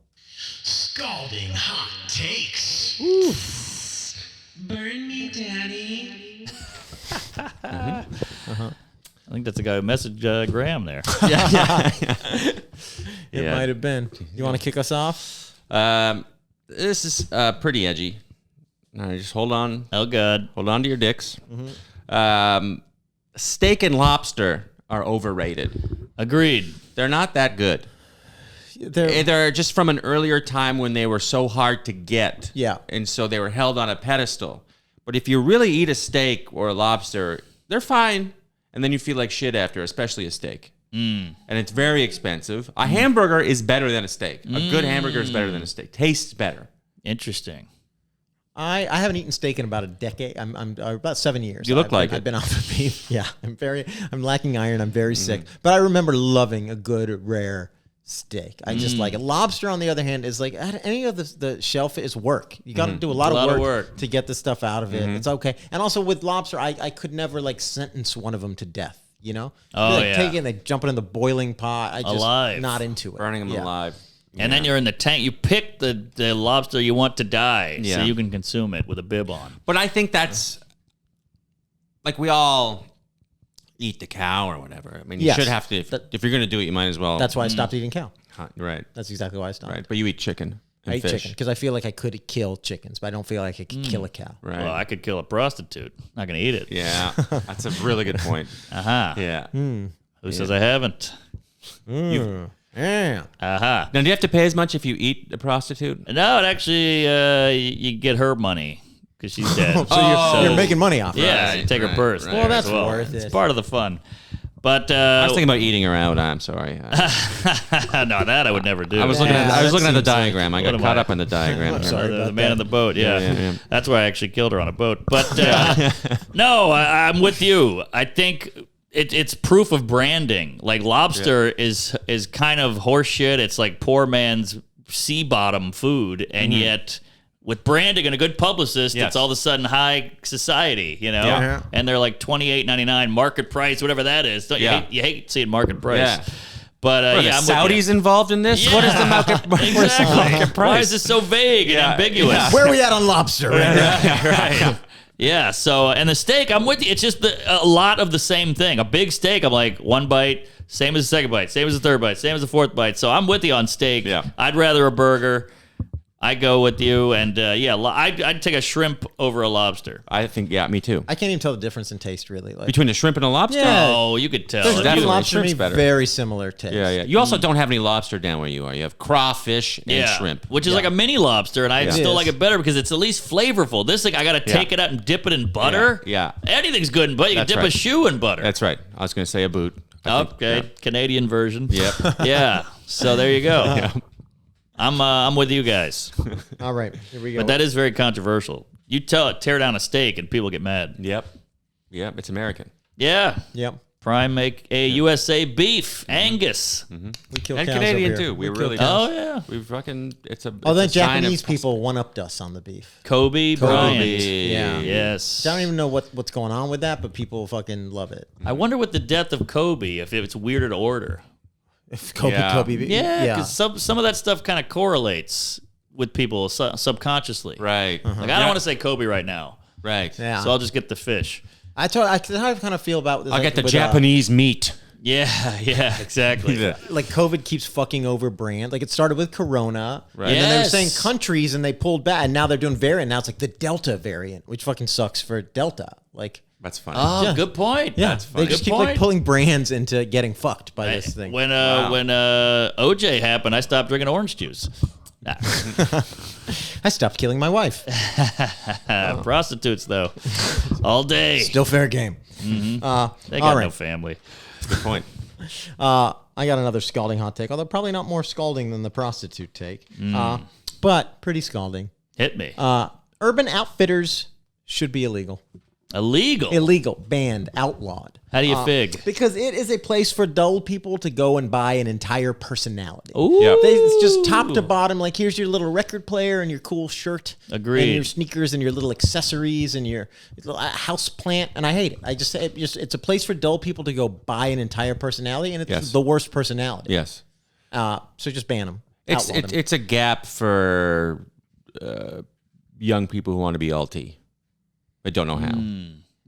Scalding hot takes. Burn me, daddy. I think that's the guy who messaged Graham there. It might have been. You want to kick us off? This is pretty edgy. All right, just hold on. Oh, God. Hold on to your dicks. Steak and lobster are overrated. Agreed. They're not that good. They're just from an earlier time when they were so hard to get. Yeah. And so they were held on a pedestal. But if you really eat a steak or a lobster, they're fine. And then you feel like shit after, especially a steak. And it's very expensive. A hamburger is better than a steak. A good hamburger is better than a steak. Tastes better. Interesting. I haven't eaten steak in about a decade. I'm about 7 years. You look like I've been off of beef. Yeah, I'm lacking iron. I'm very sick. But I remember loving a good rare steak. I just like it. Lobster, on the other hand, is like any of the shellfish is work. You got to do a lot of work to get the stuff out of it. It's okay. And also with lobster, I could never like sentence one of them to death. You know? Taking, they jumping in the boiling pot. I just Alive. not into it. Burning them alive. And then you're in the tank. You pick the lobster you want to die so you can consume it with a bib on. But I think that's like we all eat the cow or whatever. I mean, you should have to. If you're going to do it, you might as well. That's why I stopped eating cow. Right. That's exactly why I stopped. Right. But you eat chicken. And I eat fish. chicken because I feel like I could kill chickens, but I don't feel like I could kill a cow. Right. Well, I could kill a prostitute. Not going to eat it. Yeah. That's a really good point. Yeah. Who says I haven't? Yeah. Now, do you have to pay as much if you eat a prostitute? No, it actually, you get her money because she's dead. So you're making money off of it. Yeah, you take her purse. right. Well, that's worth it. It's part of the fun. But I was thinking about eating her out. I'm sorry. no, that I would never do. I was looking at the diagram. I got am caught I? up in the diagram. I'm here. sorry. the about man that. in the boat. Yeah. Yeah. That's why I actually killed her on a boat. But no, I'm with you. I think it's proof of branding. Like lobster is kind of horseshit. It's like poor man's sea bottom food, and yet with branding and a good publicist, it's all of a sudden high society, you know? Yeah. And they're like $28.99 market price, whatever that is. Don't you hate seeing market price. Yeah. But Are the I'm with you. Saudis involved in this? Yeah. What is the market, Exactly. market price? Why is this so vague and ambiguous? Where are we at on lobster? Right. Yeah, so, and the steak, I'm with you. It's just a lot of the same thing. A big steak, I'm like, one bite, same as the second bite, same as the third bite, same as the fourth bite. So I'm with you on steak. Yeah. I'd rather a burger. I go with you. And I'd take a shrimp over a lobster. I think, me too. I can't even tell the difference in taste, really. Like, Between a shrimp and a lobster? Yeah. Oh, you could tell. there's definitely. lobster to me Shrimp's better. very similar taste. Yeah. You also don't have any lobster down where you are. You have crawfish and shrimp. Which is like a mini lobster, and I It still is. like it better because it's at least flavorful. This thing, I got to take it out and dip it in butter. Yeah. Anything's good in butter. You That's can dip a right. shoe in butter. That's right. I was going to say a boot. I think. Okay, Canadian version. Yep. Yeah. So there you go. Yeah. I'm with you guys. All right, here we go. But that is very controversial. You tear down a steak and people get mad. Yep. It's American. Yeah. Yep. Prime make a USA beef, Angus. We kill And cows Canadian over here. too. We kill really cows. Oh yeah. We fucking, it's a Oh, the it's a sign Japanese of- people one-upped us on the beef. Kobe Bryant. Yeah. Yes. I don't even know what's going on with that, but people fucking love it. I wonder with the death of Kobe if it's weirder to order. If Kobe, Yeah. Kobe, Yeah, because some of that stuff kind of correlates with people subconsciously. Right. Like, I don't want to say Kobe right now. Right. Yeah. So I'll just get the fish. I kind of feel about this. I'll like, get the with, Japanese meat. Yeah, exactly. like COVID keeps fucking over brand. Like it started with Corona, Right. and then they were Yes. saying countries, and they pulled back, and now they're doing variant. Now it's like the Delta variant, which fucking sucks for Delta. Like, That's funny. Oh, Yeah. good point. yeah, That's they just Good keep like point. pulling brands into getting fucked by this thing. When OJ happened, I stopped drinking orange juice. Nah. I stopped killing my wife. Prostitutes, though, all day. Still fair game. They all got right. no family. Good point. I got another scalding hot take, although probably not more scalding than the prostitute take, but pretty scalding. Hit me. Urban Outfitters should be illegal. Illegal. Banned, outlawed. How do you fig? Because it is a place for dull people to go and buy an entire personality. Ooh. Yep. It's just top to bottom. Like, here's your little record player and your cool shirt. Agreed. And your sneakers and your little accessories and your little house plant. And I hate it. It's a place for dull people to go buy an entire personality, and it's Yes. the worst personality. Yes. So just ban them. It's a gap for young people who want to be LT, but don't know how.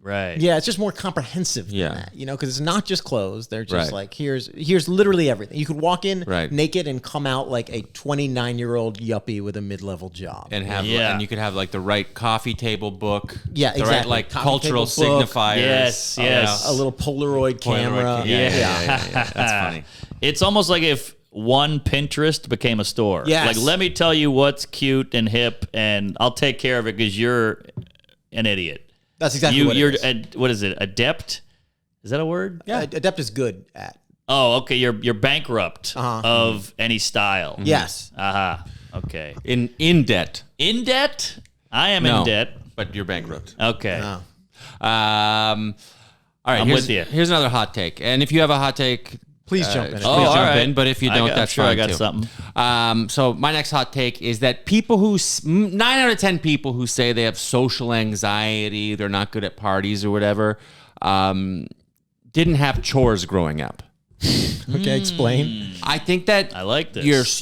Right. Yeah, it's just more comprehensive than Yeah. that, because it's not just clothes. They're just Right. like, here's literally everything. You could walk in Right. naked and come out like a 29-year-old yuppie with a mid-level job. And Yeah. and you could have like the right coffee table book. Yeah, the right exactly. like Coffee cultural table book. signifiers. Yes, yes. A little Polaroid camera. Yeah. That's funny. It's almost like if one Pinterest became a store. Yes. Like, let me tell you what's cute and hip, and I'll take care of it because you're an idiot. That's exactly what you're it is. what is it? Adept? Is that a word? Yeah, Adept is good at. Oh, okay. You're bankrupt of any style. Yes. Aha. Okay. In debt. In debt? I am No, in debt. but you're bankrupt. Okay. Oh. All right. I'm here's, with you. Here's another hot take, and if you have a hot take, Please jump in. Please Oh, all jump right. in. But if you don't, that's sure fine I got too. something. So my next hot take is that 9 out of 10 people who say they have social anxiety, they're not good at parties or whatever, didn't have chores growing up. Okay, explain. I think that I like this.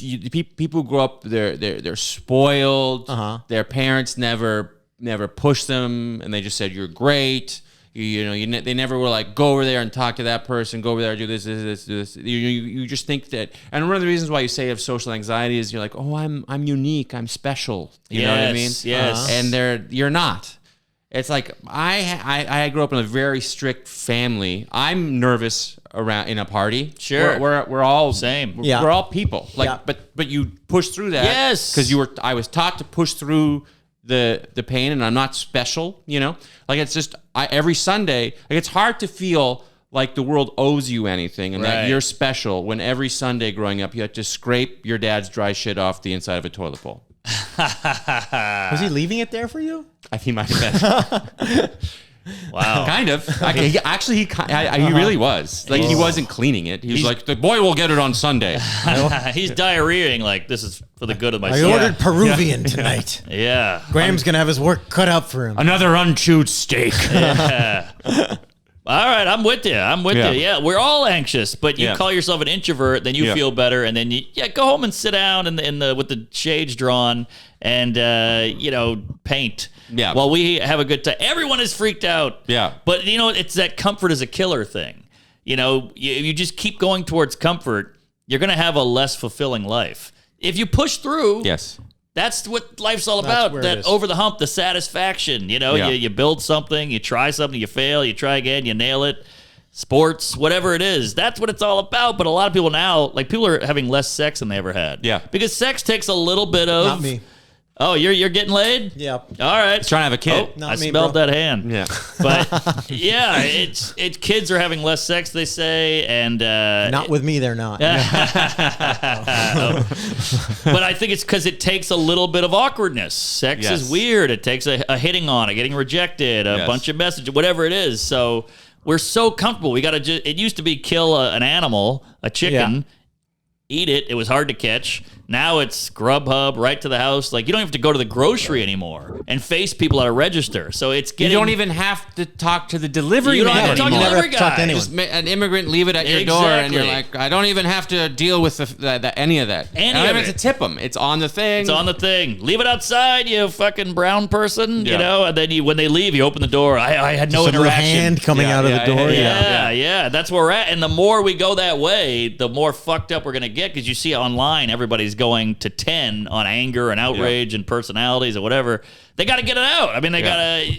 People who grow up, they're spoiled. Their parents never pushed them, and they just said you're great. They never were like, go over there and talk to that person, go over there and do this, do this. You just think that, and one of the reasons why you say you have social anxiety is you're like, oh, I'm unique, I'm special. You know what I mean? Yes. And you're not. It's like I grew up in a very strict family. I'm nervous around in a party. Sure. We're all Same. Yeah. We're all people. Like, Yeah. but you push through that. Yes. Because I was taught to push through the pain, and I'm not special. Like, it's just every Sunday. Like, it's hard to feel like the world owes you anything and Right. that you're special when every Sunday growing up you had to scrape your dad's dry shit off the inside of a toilet bowl. Was he leaving it there for you? I think he might have been. Wow. Kind of. He really was. Like, he wasn't cleaning it. He was like, the boy will get it on Sunday. He's diarrheaing like, this is for the good of my I son. ordered Peruvian tonight. Yeah. Graham's going to have his work cut out for him. Another unchewed steak. All right, I'm with you. Yeah. Yeah, we're all anxious, but you Yeah. call yourself an introvert, then you Yeah. feel better, and then you go home and sit down in the with the shades drawn and paint. Yeah. While we have a good time. Everyone is freaked out. Yeah. But it's that comfort is a killer thing. You just keep going towards comfort, you're gonna have a less fulfilling life. If you push through, Yes. that's what life's all That's about. where it That is. over the hump, the satisfaction. Yeah. You build something, you try something, you fail, you try again, you nail it. Sports, whatever it is, that's what it's all about. But a lot of people now, like, people are having less sex than they ever had. Yeah. Because sex takes a little bit of. Not me. Oh, you're getting laid? Yeah. All right. Trying to have a kid. Oh, Not I me, smelled bro. that hand. Yeah. But yeah, it's kids are having less sex, they say, and Not with me, they're not. but I think it's because it takes a little bit of awkwardness. Sex Yes. is weird. It takes a hitting on, a getting rejected, a Yes. bunch of messages, whatever it is. So we're so comfortable. We got to it used to be kill an animal, a chicken, eat it. It was hard to catch. Now it's Grubhub right to the house. Like, you don't have to go to the grocery anymore and face people at a register. So it's getting... You don't even have to talk to the delivery You don't man have to talk to anymore. the delivery Talk to guy. anyone. Just an immigrant leave it at your door, and you're Exactly. like, I don't even have to deal with any of that. Any I don't of even have it. to tip them. It's on the thing. It's on the thing. Leave it outside, you fucking brown person. You Yeah. know, and then when they leave, you open the door. I had no Some little interaction. hand coming Yeah, out of yeah, the door. Yeah, that's where we're at. And the more we go that way, the more fucked up we're going to get, because you see online, everybody's going to 10 on anger and outrage and personalities or whatever. They got to get it out. I mean,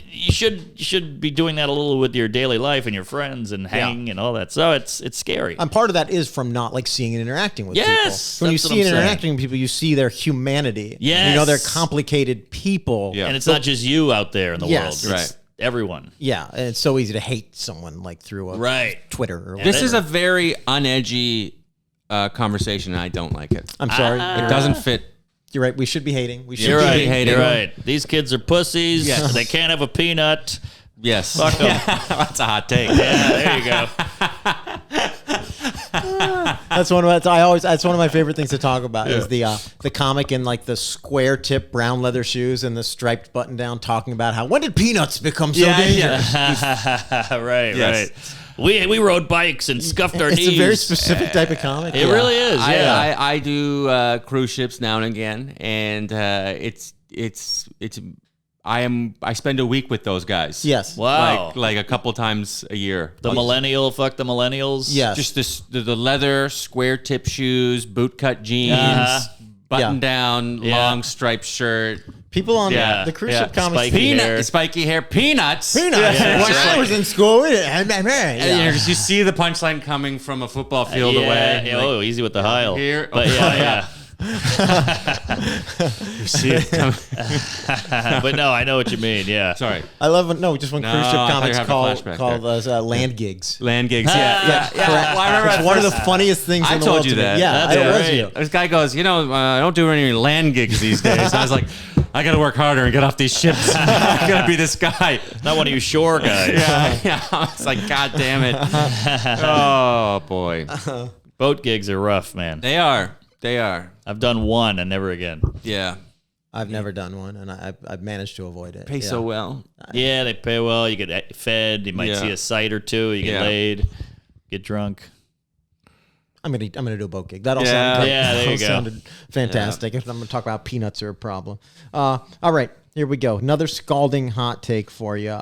you should be doing that a little with your daily life and your friends and hanging and all that. So it's scary. And part of that is from not like seeing and interacting with Yes, people. When you that's what see I'm and saying. interacting with people, you see their humanity. Yes. You know, they're complicated people. Yeah. And it's not just you out there in the Yes. world. It's Right. everyone. Yeah, and it's so easy to hate someone like through a Right. Twitter or whatever. This is a very unedgy conversation, and I don't like it. I'm sorry. It doesn't fit. You're right. We should be hating. We should You're be right. be hating. You're right. These kids are pussies. Yes. They can't have a peanut. Yes. Fuck them. That's a hot take. Yeah, there you go. That's one of that's one of my favorite things to talk about is the comic in like the square tip brown leather shoes and the striped button down talking about how when did peanuts become so dangerous? Right, Yes. right. We rode bikes and scuffed our It's knees. a very specific type of comic. It really is. Yeah. I do cruise ships now and again, and I spend a week with those guys. Yes. Wow. Like a couple times a year. The millennial, fuck the millennials. Yes. Just the leather square tip shoes, boot cut jeans, button Yeah. down, Yeah. long striped shirt. People on Yeah. the cruise Yeah. ship comics. Spiky hair. Spiky hair, peanuts. Peanuts. Yeah, When that's I right. was in school, And you see the punchline coming from a football field away. Yeah, Like, oh, easy with the Heil. here. But yeah. you see it coming. But no, I know what you mean. Yeah. Sorry. I love when cruise ship I thought you comics were having a called flashback those land gigs. Land gigs. Yeah. Correct. Well, I remember It's one of the funniest things I in the told world you to me. that. Yeah, That's it was great. you. This guy goes, I don't do any land gigs these days. And I was like, I got to work harder and get off these ships. I got to be this guy. Not one of you shore guys. Yeah. I was like, God damn it. Oh, boy. Boat gigs are rough, man. They are. I've done one and never again. Yeah. I've never done one, and I've managed to avoid it. Pay so well. Yeah, they pay well. You get fed. You might Yeah. see a sight or two. You get Yeah. laid. Get drunk. I'm gonna do a boat gig. That'll Yeah. sound good. Yeah, there you That'll go. sounded fantastic. If I'm gonna talk about peanuts are a problem. All right, here we go. Another scalding hot take for you.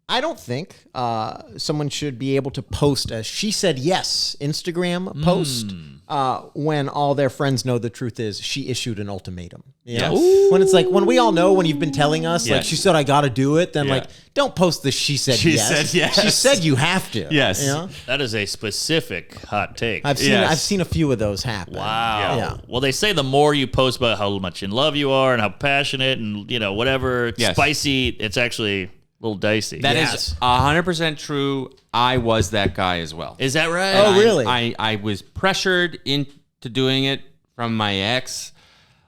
I don't think someone should be able to post a "she said yes" Instagram post when all their friends know the truth is she issued an ultimatum. You know? Yes. When it's like when we all know when you've been telling us like Yes. she said I got to do it, then Yeah. like don't post the "she said She yes." said yes. She said you have to. Yes. You know? That is a specific hot take. I've seen Yes. I've seen a few of those happen. Wow. Yeah. Well, they say the more you post about how much in love you are and how passionate and whatever Yes. spicy, it's actually a little dicey. That is Yes. 100% true. I was that guy as well. Is that right? Oh, really? I was pressured into doing it from my ex,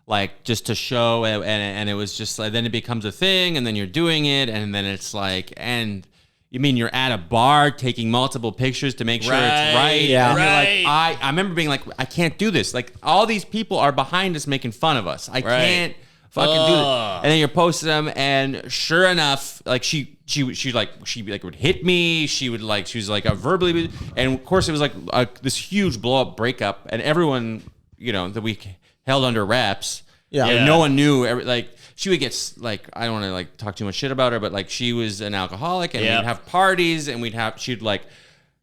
like just to show, and it was just like, then it becomes a thing, and then you're doing it, and then it's like, and you mean you're at a bar taking multiple pictures to make sure Right, it's right? yeah. And you're right. like, I remember being like, I can't do this. Like all these people are behind us making fun of us. I can't fucking do this. And then you're posting them, and sure enough, like she would hit me. She was like a verbally, and of course it was like this huge blow up breakup, and everyone that we held under wraps. Yeah. Yeah. No one knew. Like she would get like, I don't want to like talk too much shit about her, but like she was an alcoholic, and Yeah. we'd have parties, and she'd like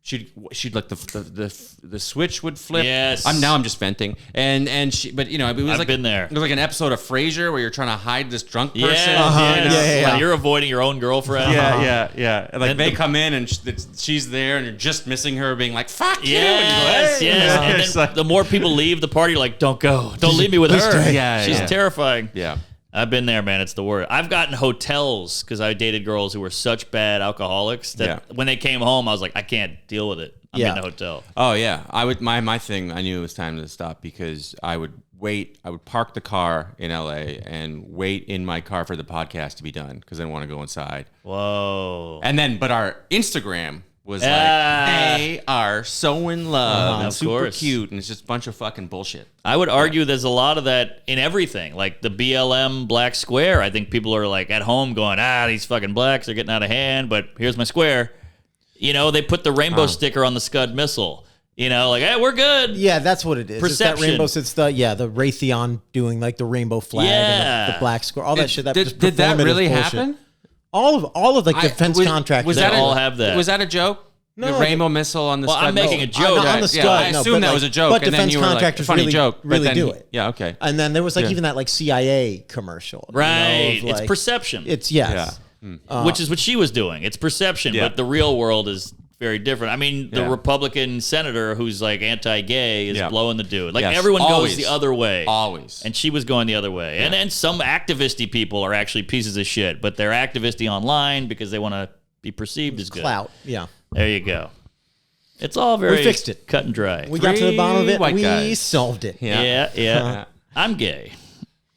the switch would flip. Yes. I'm just venting, and she, but it was I've like been there. It was like an episode of Frasier where you're trying to hide this drunk person. Yes, Yeah, yeah, yeah. When you're avoiding your own girlfriend. Yeah. And like And they the- come in and she's there, and you're just missing her, being like, "Fuck you!" Yes, And you go, "Hey." yes. And It's then like- the more people leave the party, you're like, don't go. Don't leave me with her. stay. Yeah, She's yeah. terrifying. Yeah. I've been there, man. It's the worst. I've gotten hotels because I dated girls who were such bad alcoholics that Yeah. when they came home, I was like, I can't deal with it. I'm Yeah. in a hotel. Oh yeah, I would. My thing. I knew it was time to stop because I would wait. I would park the car in LA and wait in my car for the podcast to be done because I didn't want to go inside. Whoa. And then, but our Instagram was like, they are so in love and of super course. cute, and it's just a bunch of fucking bullshit. I would argue there's a lot of that in everything. Like the BLM black square, I think people are like at home going, these fucking blacks are getting out of hand, but here's my square. You know, they put the rainbow sticker on the Scud missile. You know, like, hey, we're good. Yeah, that's what it is. Perception. It's that rainbow. It's the Raytheon doing like the rainbow flag and the black square, all that shit. That just Did that performative really bullshit. happen? All of like defense contractors. They all have that. Was that a joke? No, the rainbow missile on the Well, Scud I'm making missile? a joke. on the Scud. I assumed but that like, was a joke. But and then defense you were contractors like, funny really, joke. really but then, do it. Yeah, okay. And then there was like even that like CIA commercial. Right. You know, of, It's like, perception. It's yes. Which is what she was doing. It's perception, Yeah. but the real world is very different. I mean, the Yeah. Republican senator who's like anti-gay is blowing the dude. Like Yes. everyone Always. goes the other way. Always. And she was going the other way. And then some activisty people are actually pieces of shit, but they're activisty online because they want to be perceived as good. Clout. Yeah. There you go. It's all very We fixed it. cut and dry. We got to the bottom of it. white We guys. solved it. Yeah. I'm gay,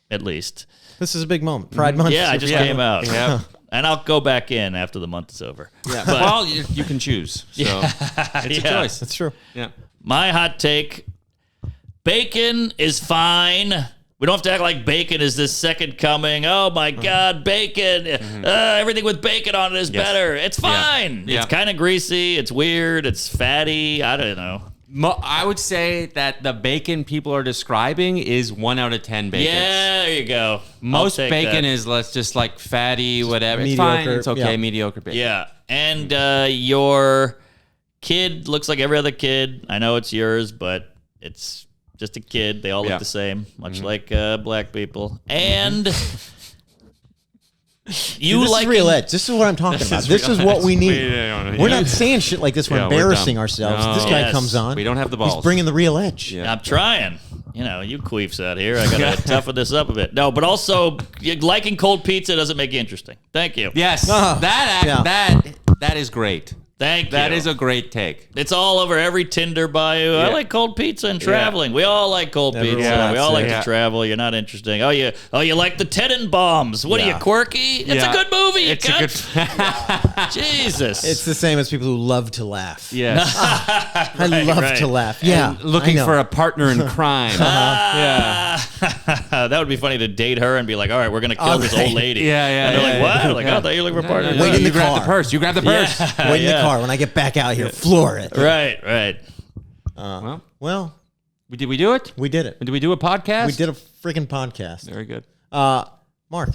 at least. This is a big moment. Pride Month. Yeah, I just came out. Yeah. And I'll go back in after the month is over. Yeah. Well, you can choose. So it's a choice. That's true. Yeah. My hot take, bacon is fine. We don't have to act like bacon is this second coming. Oh, my God, bacon. Everything with bacon on it is better. It's fine. Yeah. It's kind of greasy. It's weird. It's fatty. I don't know. I would say that the bacon people are describing is 1 out of 10 bacon. Yeah, there you go. Most I'll take bacon that. is just like fatty, whatever. It's mediocre, fine. It's okay. yeah. Mediocre bacon. Yeah. And your kid looks like every other kid. I know it's yours, but it's just a kid. They all Yeah. look the same, much like black people. And you This like is real edge. This is what I'm talking about. This is what we need. We're not saying shit like this. We're Yeah, we're embarrassing dumb. ourselves. No. This guy Yes. comes on. We don't have the balls. He's bringing the real edge. Yeah. I'm trying. You know, you queefs out here. I gotta toughen this up a bit. No, but also liking cold pizza doesn't make you interesting. Thank you. Yes. Oh, That is great. Thank you. That is a great take. It's all over every Tinder bio. I Yeah. like cold pizza and traveling. We all like cold Everyone pizza. likes We all it. like Yeah. to travel. You're not interesting. Oh, you like the Tenenbaums. What are Yeah. you, quirky? It's a good movie. You It's a good. Jesus. It's the same as people who love to laugh. Yes. I love to laugh. Yeah. Looking I know. for a partner in crime. Yeah. That would be funny to date her and be like, all right, we're going to kill this Okay. old lady. Yeah, yeah, And they're yeah, like, what? yeah. Like, I thought you were looking for a partner. No, Wait in you the grab car. the purse. You grab the purse. Wait in the car. When I get back out here, floor it. Right. Well, Did we do it? we did it. Did we do a podcast? We did a freaking podcast. Very good. Mark,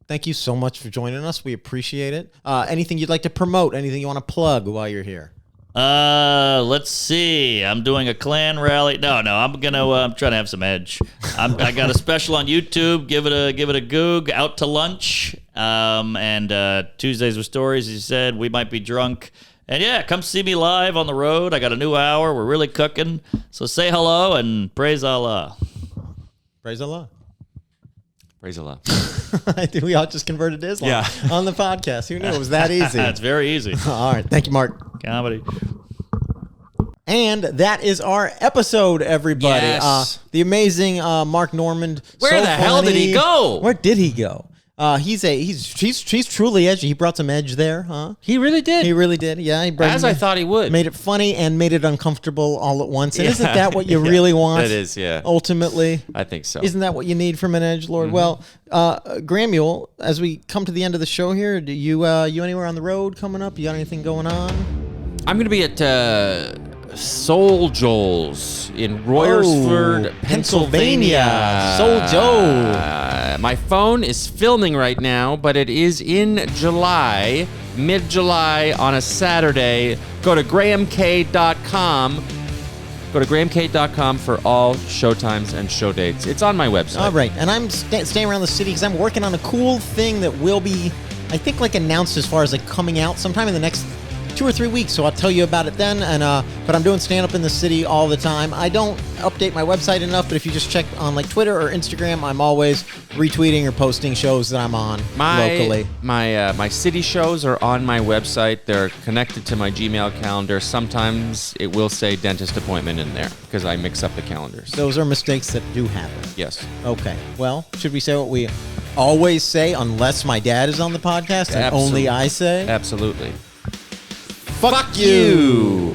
thank you so much for joining us. We appreciate it. Anything you'd like to promote? Anything you want to plug while you're here? Let's see. I'm doing a clan rally. No, I'm gonna. I'm trying to have some edge. I got a special on YouTube. Give it a goog. Out to lunch. And Tuesdays with Stories. He said we might be drunk. And yeah, come see me live on the road. I got a new hour. We're really cooking. So say hello and praise Allah. Praise Allah. Praise Allah. We all just converted to Islam Yeah. on the podcast. Who knew it was that easy? It's very easy. All right. Thank you, Mark. Comedy. And that is our episode, everybody. Yes. The amazing Mark Normand. Where So the hell did he funny. go? Where did he go? He's truly edgy. He brought some edge there, huh? He really did. He really did. Yeah, he brought As I thought he would. made it funny and made it uncomfortable all at once. And isn't that what you really want? That is, yeah. Ultimately, I think so. isn't that what you need from an edgelord? Well, Gramuel, as we come to the end of the show here, do you anywhere on the road coming up? You got anything going on? I'm going to be at Soul Joel's in Royersford, Pennsylvania. Soul Joe. My phone is filming right now, but it is in July, mid-July on a Saturday. Go to grahamk.com. Go to grahamk.com for all showtimes and show dates. It's on my website. All right, and I'm staying around the city because I'm working on a cool thing that will be, I think, like announced as far as like coming out sometime in the next 2 or 3 weeks. So I'll tell you about it then. And but I'm doing stand up in the city all the time. I don't update my website enough, but if you just check on like Twitter or Instagram, I'm always retweeting or posting shows that I'm on locally. My city shows are on my website. They're connected to my Gmail calendar. Sometimes it will say dentist appointment in there because I mix up the calendars. Those are mistakes that do happen. Yes. Okay. Well, should we say what we always say unless my dad is on the podcast and Absolutely. only I say? Absolutely. Fuck you.